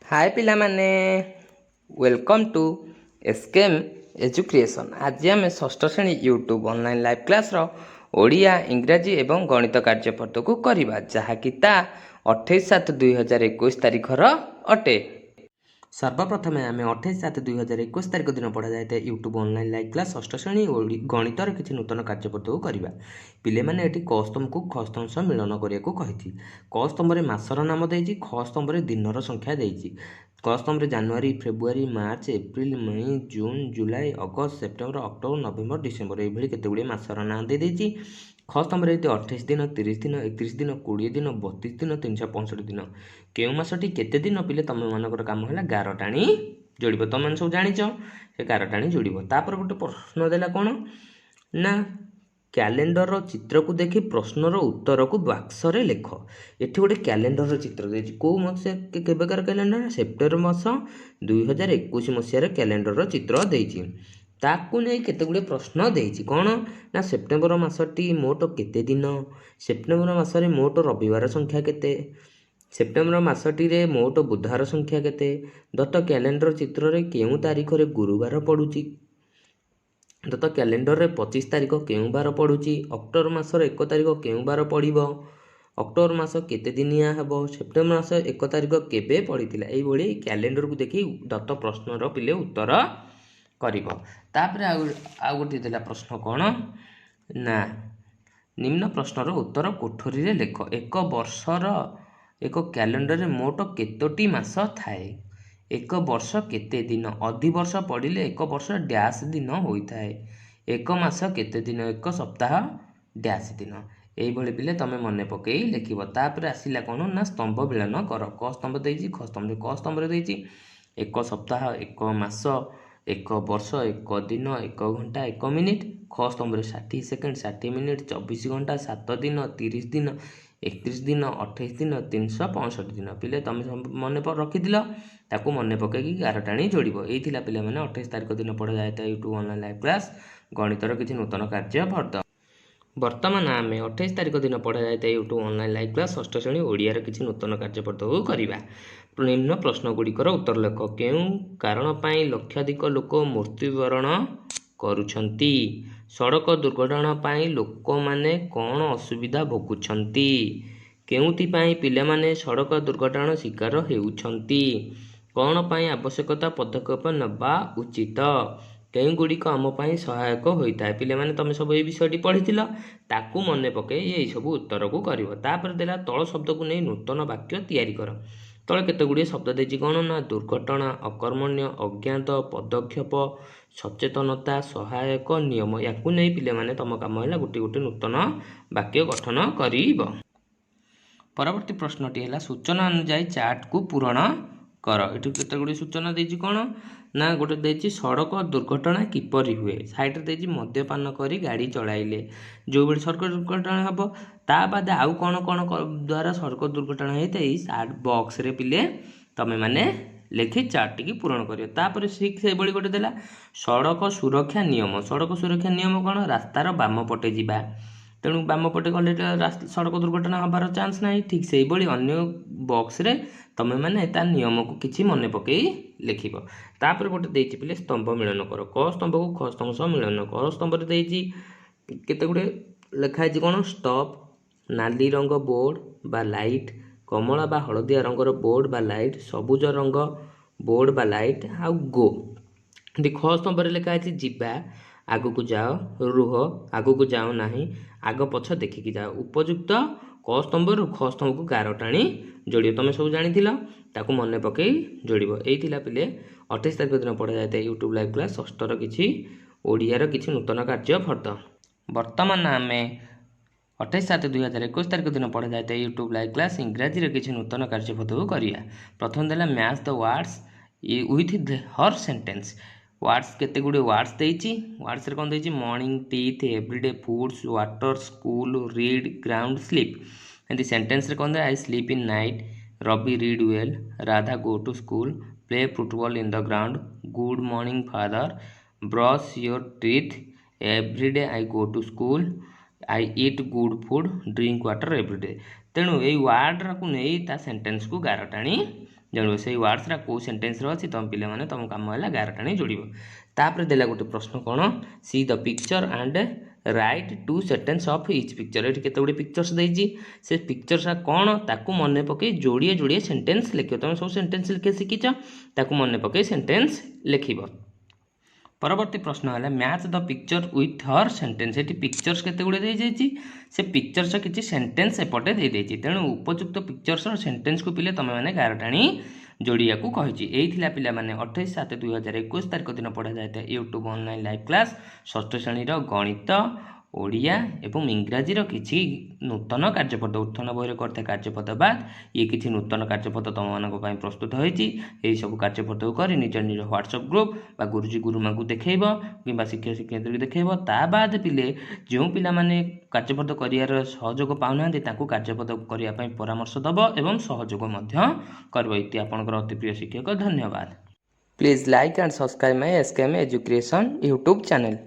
हाय पिला माने welcome to SKM education. आज आम षष्ठ श्रेणी YouTube online live class Odia इंग्राजी एवं गणित कार्यपद को करवा जहाँकि 28/7/2021 तारिखर अटे। सर्वप्रथमे आम 28/7/2021 तारिख दिन पढ़ा जाए यूट्यूब ऑनलाइन लाइव क्लास षष्ठ श्रेणी गणितर किसी नूतन कार्यपद को करवा। पिले माने एटी क स्तंभ को ख स्तंभ सह मिलन करिया को कहिथि। क स्तंभ रे मासर नाम देइछि, ख स्तंभ रे दिनर संख्या देइछि। क स्तंभ रे जनवरी, फेब्रुआरी, मार्च, एप्रिल, मई, जून, जुलाई, अगस्त, सेप्टेम्बर, अक्टोबर, नवेम्बर, डिसेम्बर एभली केतेगुड़े मासर नाम दे देइछि। ख स्तंभ रे 28 दिन, 30 दिन, 31 दिन, 20 दिन, 32 दिन, 365 दिन। केउ मासटी केते दिन पिले तम मानकर काम होला गार टाणी जोड़िब। तुम मैंने सब जानिछ से गार टाणी जोड़िब। तापर गोटे प्रश्न देला कोन ना कैलेंडर चित्र को देखि प्रश्नर उत्तर को बक्स रे लेख। एठी गोटे कैलेंडर चित्र देछि। को मसे केबेकार कैलेंडर सेप्टेम्बर मास 2021 मसिया कैलेंडर चित्र देछि। ताकू नहीं केतेगुड़े प्रश्न देछि कोन ना सेप्टेम्बर मासटी मोट केते दिन, सेप्टेम्बर मासरे मोट रविवार संख्या केते, सेप्टेम्बर मासटी रे मोट बुधवार संख्या केते, दत्त कैलेंडर चित्र रे केउ तारीख रे गुरुवार पड़ुची, दत्त कैलेंडर रे 25 तारीख केउ बार पड़ुची, अक्टोबर मासर 1 तारीख केउ बार पड़िबो, अक्टोबर मास केते दिनिया हेबो, सेप्टेम्बर मास 1 तारीख केबे पड़ितिला। एई भली कैलेंडर को देखि दत्त प्रश्न रो पिले उत्तर करिबो। तापर आ गोटे देला प्रश्न कोन ना निम्न प्रश्नर उत्तर कोठरी रे लेख। एक वर्षर एक कैलेंडर रे मोट केतोटी मास थाए, एक वर्ष केते दिन, अधिवर्ष पड़िले एक वर्ष डैश दिन होइथाए, एक मास केते दिन, एक सप्ताह डैश दिन। एई भली पिले तमे मने पकई लिखिबो। तापर आसिला कोन ना स्तंभ मिलन कर। क स्तंभ देइछि, ख स्तंभ क स्तंभ रे देइछि एक सप्ताह, एक मास, एक वर्ष, एक दिन, एक घंटा, एक मिनिट। ख स्तंभ रे 60 सेकेंड, 60 मिनिट, 24 घंटा, 7 दिन, 30 दिन, 31 दिन, 28 दिन, 365 दिन। पिले तमे मन पर रखिदिल ताकू मन पकई गार टाणी जोड़िबो। एई थिला पिले माने 28 तारिख दिन पढ़ा जाए यूट्यूब ऑनलाइन लाइव क्लास गणितर किछि नूतन कार्य भर्द। वर्तमान आम 28 तारिख दिन पढ़ा जाए यूट्यूब ऑनलाइन लाइव क्लास षष्ठ श्रेणी ओडियार किछि नूतन कार्यपद को करवा। निम्न प्रश्न गुड़िकर उत्तर लेख। केउ कारण पाई लक्षाधिक लोक मृत्युवरण करुछंती? सड़क दुर्घटना पाई लोक माने कौन असुविधा भोगुछंती? केउथि पाई पिले माने सड़क दुर्घटना शिकार हेउछंती? कौन पाई आवश्यकता पदक्षेप नबा उचित? केउ गुड़िक आम पाई सहायक होइताए। पिले माने तमे सब ए विषयटी पढ़िथिल ताकू मने पके एई सब उत्तर को करिवो। तापर देला तळ शब्द को नै नूतन वाक्य तैयारी कर। तଳେ केते गुड़िए शब्द देछि कोन ना दुर्घटना, अकर्मण्य, अज्ञात, पदक्षेप, सचेतनता, सहायक, नियम। याकू नै पिले माने तम काम हैला गोटे गोटे नूतन वाक्य गठन करिब। परवर्ती प्रश्नटी हैला सूचना अनुसार चार्ट को पूरण कर। एठु केते गुड़िए सूचना देछि कोन ना गोटे देछि सड़क दुर्घटना किपरि हुए, साइड देछि मद्यपान करी गाड़ी चलाइले जो बेले सड़क दुर्घटना हबो। ता बाद आउ कोन कोन द्वारा सड़क दुर्घटना हेतै साइड बॉक्स रे पिले तमे माने लेखि चार्ट की पूरण करियो। तापर ठीक से बळी गोटे देला सड़क सुरक्षा नियम। सड़क सुरक्षा नियम कोन रास्तार बाम पटे जिबा, तेणु बाम पटे गले सड़क दुर्घटना हबार चांस नाही। ठीक से बळी अन्य बॉक्स रे तमे माने ता नियम को किछि मने पकई लिखिबो। तापर गोटे देछि पिले स्तंभ मिलन कर। क स्तंभ को ख स्तंभ सह मिलन कर। स्तंभ रे देछि केते गुडे लेखा है कोन स्टॉप, नाली रंग बोर्ड बा लाइट, कमला बा हलदिया रंगर बोर्ड बा लाइट, सबुज रंग बोर्ड बा लाइट आ गो। ख स्तंभ रे लेखा है जिबा, आगु को जाओ, रुह, आगु को जाओ नाही, आग पछ देखिकी जाओ। उपयुक्त क स्तंभ रु ख स्तंभ को गार टाणी जोड़ियो। तमे सब जानिथिल ताकू मने पकई जोड़िबो। एई थिला पिले 28 तारिख दिन पढ़ा जाए यूट्यूब लाइव क्लास षष्ठर किछि ओडियार किछि नूतन कार्य फर्द। वर्तमान आमे 28/7/2021 तारिख दिन पढ़ा जाए यूट्यूब लाइव क्लास इंग्राजी रे किछि नूतन कार्य फर्द को करिया। प्रथम देला match the words with her sentence. Words केते गुडे वर्ड्स देछि। वर्ड्स रे कोन देछि morning, teeth, everyday, foods, water, school, read, ground, sleep. And the sentence रे कोन दे I sleep in night, Ravi read well, Radha go to school, play football in the ground, good morning father, brush your teeth, everyday I go to school, I eat good food, drink water everyday. तेणु यही ward को नहीं ता sentence को गार टाणी ଜାଣିବ ସେଇ ୱାର୍ଡ଼ସଟା କେଉଁ ସେଣ୍ଟେନ୍ସରେ ଅଛି ତୁମ ପିଲାମାନେ ତୁମ କାମ ହେଲା ଗାରଟାଣି ଯୋଡ଼ିବ। ତାପରେ ଦେଲା ଗୋଟେ ପ୍ରଶ୍ନ କ'ଣ, C the picture and right to sentence of each picture. ଏଠି କେତେ ଗୁଡ଼ିଏ ପିକ୍ଚର୍ସ ଦେଇଛି, ସେ ପିକ୍ଚର୍ସଟା କ'ଣ ତାକୁ ମନେ ପକାଇ ଯୋଡ଼ିଏ ଯୋଡ଼ିଏ ସେଣ୍ଟେନ୍ସ ଲେଖିବ। ତୁମେ ସବୁ ସେଣ୍ଟେନ୍ସ ଲେଖିବା ଶିଖିଛ, ତାକୁ ମନେ ପକାଇ ସେଣ୍ଟେନ୍ସ ଲେଖିବ। ପରବର୍ତ୍ତୀ ପ୍ରଶ୍ନ ହେଲା match the picture with her sentence. ଏଠି ପିକ୍ଚର୍ସ କେତେ ଗୁଡ଼ିଏ ଦେଇଯାଇଛି, ସେ ପିକ୍ଚର୍ସର କିଛି ସେଣ୍ଟେନ୍ସ ଏପଟେ ଦେଇଦେଇଛି, ତେଣୁ ଉପଯୁକ୍ତ ପିକ୍ଚର୍ସର ସେଣ୍ଟେନ୍ସକୁ ପିଲେ ତୁମେମାନେ ଗାରଟାଣି ଯୋଡ଼ିବାକୁ କହିଛି। ଏଇ ଥିଲା ପିଲାମାନେ 28/7/2021 ତାରିଖ ଦିନ ପଢ଼ାଯାଇଥାଏ ୟୁଟ୍ୟୁବ୍ ଅନଲାଇନ୍ ଲାଇଭ୍ କ୍ଲାସ୍ ଷଷ୍ଠ ଶ୍ରେଣୀର ଗଣିତ, ଓଡ଼ିଆ ଏବଂ ଇଂରାଜୀର କିଛି ନୂତନ କାର୍ଯ୍ୟପଦ। ଉତ୍ଥାନ ବହିରେ କରିଥିବା କାର୍ଯ୍ୟପଦ ବାଦ ଇଏ କିଛି ନୂତନ କାର୍ଯ୍ୟପଦ ତୁମମାନଙ୍କ ପାଇଁ ପ୍ରସ୍ତୁତ ହୋଇଛି। ଏହିସବୁ କାର୍ଯ୍ୟପଦକୁ କରି ନିଜ ନିଜ ହ୍ୱାଟ୍ସଆପ୍ ଗ୍ରୁପ୍ ବା ଗୁରୁଜୀ ଗୁରୁମାଙ୍କୁ ଦେଖାଇବ କିମ୍ବା ଶିକ୍ଷକ ଶିକ୍ଷୟିତ୍ରୀକୁ ଦେଖାଇବ। ତା ବାଦ ପିଲେ ଯେଉଁ ପିଲାମାନେ କାର୍ଯ୍ୟପଦ କରିବାର ସହଯୋଗ ପାଉନାହାନ୍ତି ତାଙ୍କୁ କାର୍ଯ୍ୟପଦ କରିବା ପାଇଁ ପରାମର୍ଶ ଦେବ ଏବଂ ସହଯୋଗ ମଧ୍ୟ କରିବ। ଇତି ଆପଣଙ୍କର ଅତି ପ୍ରିୟ ଶିକ୍ଷକ। ଧନ୍ୟବାଦ। Please like and subscribe my SKM education YouTube channel.